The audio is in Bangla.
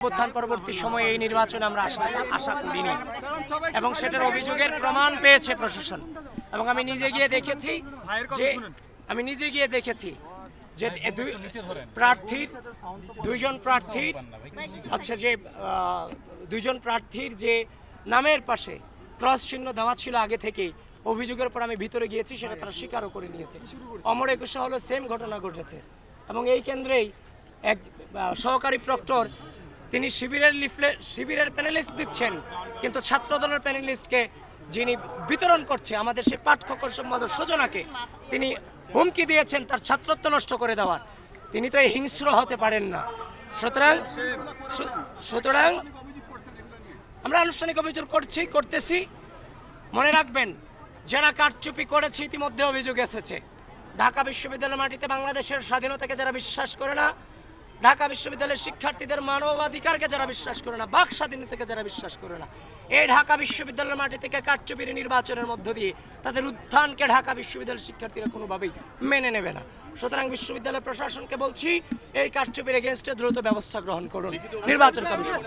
অভ্যুত্থান পরবর্তী সময়ে এই নির্বাচনে আমরা আশা করিনি এবং সেটার অভিযোগের প্রমাণ পেয়েছে প্রশাসন। এবং আমি নিজে গিয়ে দেখেছি যে দুইজন প্রার্থীর যে নামের পাশে ক্রস চিহ্ন দেওয়া ছিল আগে থেকেই, অভিযোগের পর আমি ভিতরে গিয়েছি, সেটা তারা স্বীকারও করে নিয়েছে। অমর একুশে হলো সেম ঘটনা ঘটেছে এবং এই কেন্দ্রেই এক সহকারী প্রক্টর তিনি শিবিরের প্যানেলিস্ট দিচ্ছেন, কিন্তু ছাত্রদলের প্যানেলিস্টকে যিনি বিতরণ করছে আমাদের সেই পাঠ্যক্রম সম্পাদক সূচনাকে তিনি হুমকি দিয়েছেন তার ছাত্রত্ব নষ্ট করে দেওয়ার। তিনি তো এই হিংস্র হতে পারেন না। সুতরাং আমরা আনুষ্ঠানিক অভিযোগ করতেছি। মনে রাখবেন, যারা কারচুপি করেছে ইতিমধ্যে অভিযোগ এসেছে। ঢাকা বিশ্ববিদ্যালয়ের মাটিতে বাংলাদেশের স্বাধীনতাকে যারা বিশ্বাস করে না, ঢাকা বিশ্ববিদ্যালয়ের শিক্ষার্থীদের মানবাধিকারকে যারা বিশ্বাস করে না, বাক স্বাধীনতাকে যারা বিশ্বাস করে না, এই ঢাকা বিশ্ববিদ্যালয়ের মাটি থেকে কারচুপির নির্বাচনের মধ্য দিয়ে তাদের উত্থানকে ঢাকা বিশ্ববিদ্যালয়ের শিক্ষার্থীরা কোনোভাবেই মেনে নেবে না। সুতরাং বিশ্ববিদ্যালয় প্রশাসনকে বলছি, এই কারচুপির এগেনস্টে দ্রুত ব্যবস্থা গ্রহণ করুন নির্বাচন কমিশন।